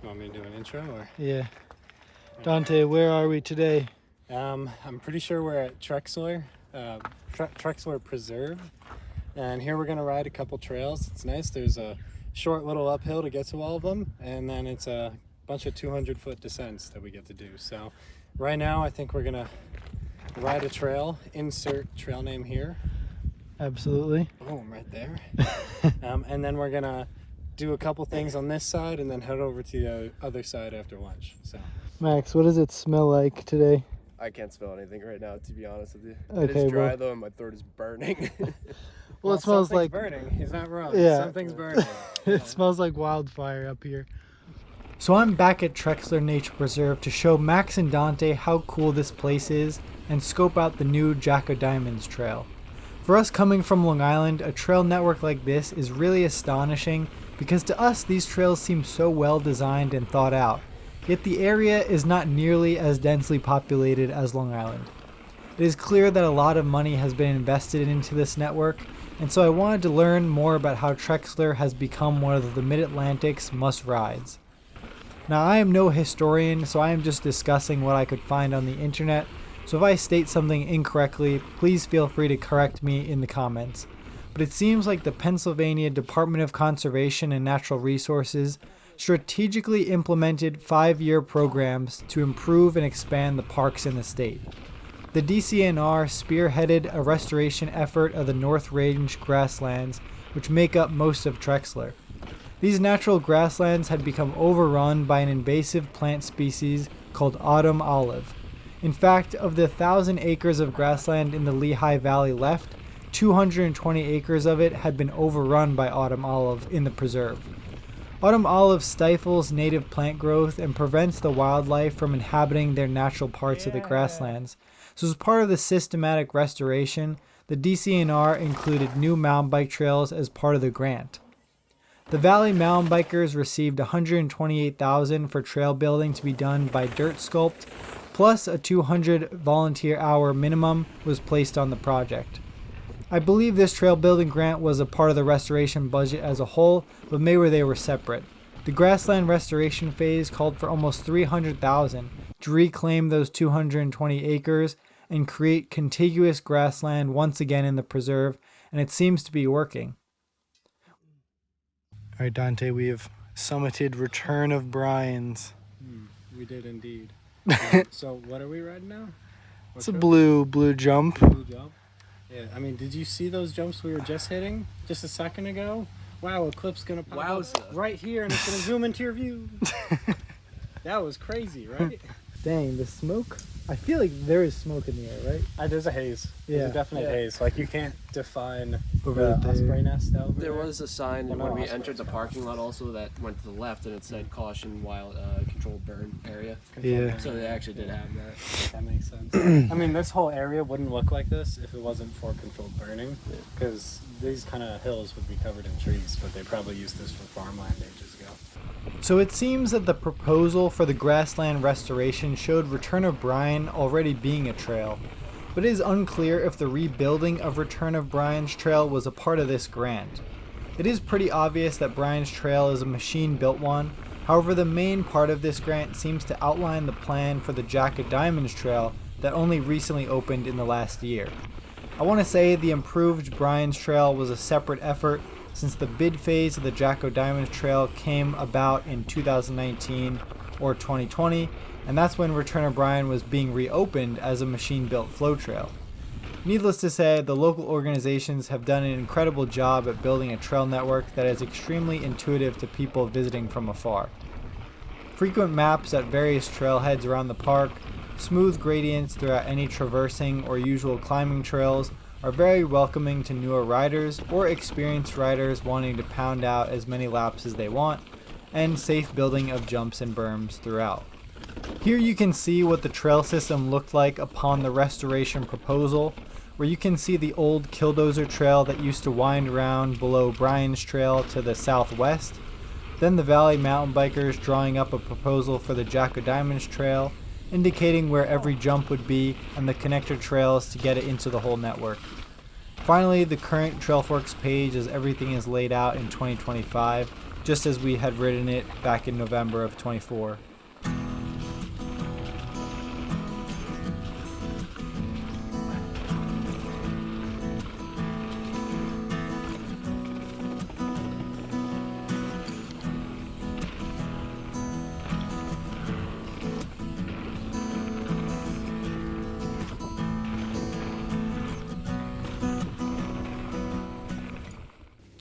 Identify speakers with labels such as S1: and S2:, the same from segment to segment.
S1: You want me to do an intro or?
S2: Yeah. Dante, where are we today?
S1: I'm pretty sure we're at Trexler, Trexler Preserve. And here we're gonna ride a couple trails. It's nice. There's a short little uphill to get to all of them. And then it's a bunch of 200-foot descents that we get to do. So right now, I think we're gonna ride a trail, insert trail name here.
S2: Absolutely.
S1: Boom, right there. And then we're gonna do a couple things on this side and then head over to the other side after lunch. So
S2: Max, what does it smell like today?
S3: I can't smell anything right now, to be honest with you.
S2: Okay,
S3: it is dry
S2: well-
S3: though, and my throat is burning.
S2: Well, it smells
S1: something's
S2: like
S1: burning. He's not wrong.
S2: Yeah.
S1: Something's burning.
S2: it smells like wildfire up here. So I'm back at Trexler Nature Preserve to show Max and Dante how cool this place is and scope out the new Jack o' Diamonds trail. For us coming from Long Island, a trail network like this is really astonishing because to us these trails seem so well designed and thought out, yet the area is not nearly as densely populated as Long Island. It is clear that a lot of money has been invested into this network, and so I wanted to learn more about how Trexler has become one of the Mid-Atlantic's must-rides. Now I am no historian, so I am just discussing what I could find on the internet, so if I state something incorrectly, please feel free to correct me in the comments. But it seems like the Pennsylvania Department of Conservation and Natural Resources strategically implemented 5-year programs to improve and expand the parks in the state. The DCNR spearheaded a restoration effort of the North Range grasslands, which make up most of Trexler. These natural grasslands had become overrun by an invasive plant species called autumn olive. In fact, of the 1,000 acres of grassland in the Lehigh Valley left, 220 acres of it had been overrun by autumn olive in the preserve. Autumn olive stifles native plant growth and prevents the wildlife from inhabiting their natural parts of the grasslands. So as part of the systematic restoration, the DCNR included new mountain bike trails as part of the grant. The Valley mountain bikers received $128,000 for trail building to be done by Dirt Sculpt, plus a 200 volunteer hour minimum was placed on the project. I believe this trail building grant was a part of the restoration budget as a whole, but maybe they were separate. The grassland restoration phase called for almost $300,000 to reclaim those 220 acres and create contiguous grassland once again in the preserve, and it seems to be working. All right, Dante, we have summited Return of Brian's.
S1: We did indeed. So what are we riding now?
S2: It's a blue jump.
S1: Blue jump. Yeah, I mean, did you see those jumps we were just hitting just a second ago? Wow, a clip's gonna pop up right here and it's gonna zoom into your view. That was crazy, right?
S2: Dang, the smoke. I feel like there is smoke in the air, right?
S1: There's a haze. There's
S2: Yeah.
S1: a definite haze. Like you can't define
S2: Over
S1: the
S2: there.
S1: osprey nest over
S3: There
S1: there.
S3: was a sign
S1: Well,
S3: when
S1: no,
S3: we
S1: ospreys,
S3: entered the
S1: yeah.
S3: parking lot also that went to the left, and it said caution wild controlled burn area.
S2: Yeah.
S3: So they actually did have that.
S1: That makes sense. I mean, this whole area wouldn't look like this if it wasn't for controlled burning, because these kind of hills would be covered in trees, but they probably used this for farmland ages ago.
S2: So it seems that the proposal for the grassland restoration showed Return of Brian already being a trail, but it is unclear if the rebuilding of Return of Brian's trail was a part of this grant. It is pretty obvious that Brian's trail is a machine-built one, however the main part of this grant seems to outline the plan for the Jack o' Diamonds trail that only recently opened in the last year. I want to say the improved Brian's trail was a separate effort since the bid phase of the Jack o' Diamonds trail came about in 2019 or 2020, and that's when Return of Brian was being reopened as a machine-built flow trail. Needless to say, the local organizations have done an incredible job at building a trail network that is extremely intuitive to people visiting from afar. Frequent maps at various trailheads around the park, smooth gradients throughout any traversing or usual climbing trails are very welcoming to newer riders or experienced riders wanting to pound out as many laps as they want, and safe building of jumps and berms throughout. Here you can see what the trail system looked like upon the restoration proposal, where you can see the old Killdozer trail that used to wind around below Brian's trail to the southwest, then the Valley mountain bikers drawing up a proposal for the Jack o' Diamonds trail, indicating where every jump would be and the connector trails to get it into the whole network. Finally, the current TrailForks page as everything is laid out in 2025, just as we had ridden it back in November of 24.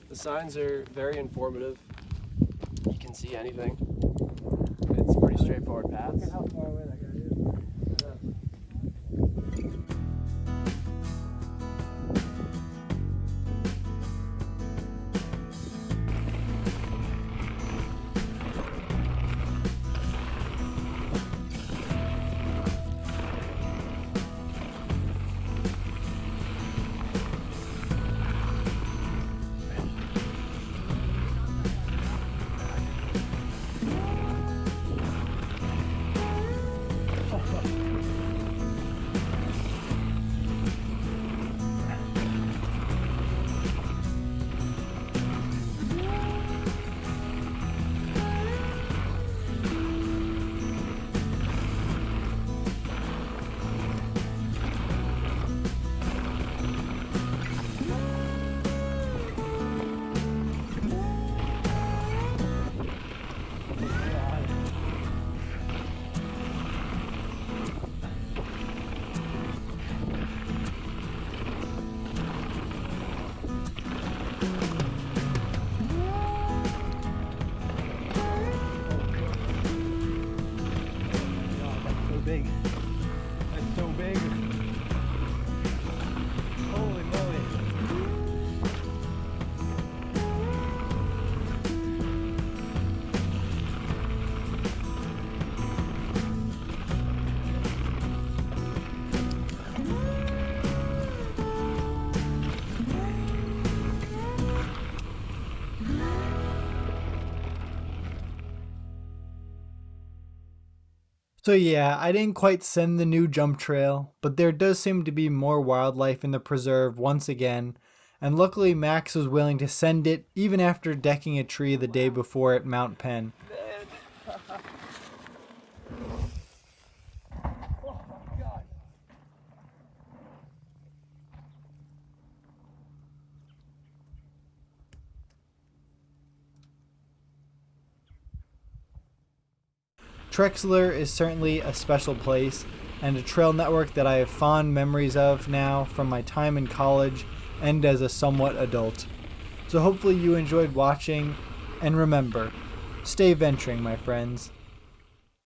S3: The signs are very informative. You can see anything. It's pretty straightforward paths.
S1: How far away that guy is. Big. That's so big. Holy moly.
S2: So yeah, I didn't quite send the new jump trail, but there does seem to be more wildlife in the preserve once again, and luckily Max was willing to send it even after decking a tree the day before at Mount Penn. Trexler is certainly a special place and a trail network that I have fond memories of now from my time in college and as a somewhat adult. So hopefully you enjoyed watching, and remember, stay venturing, my friends.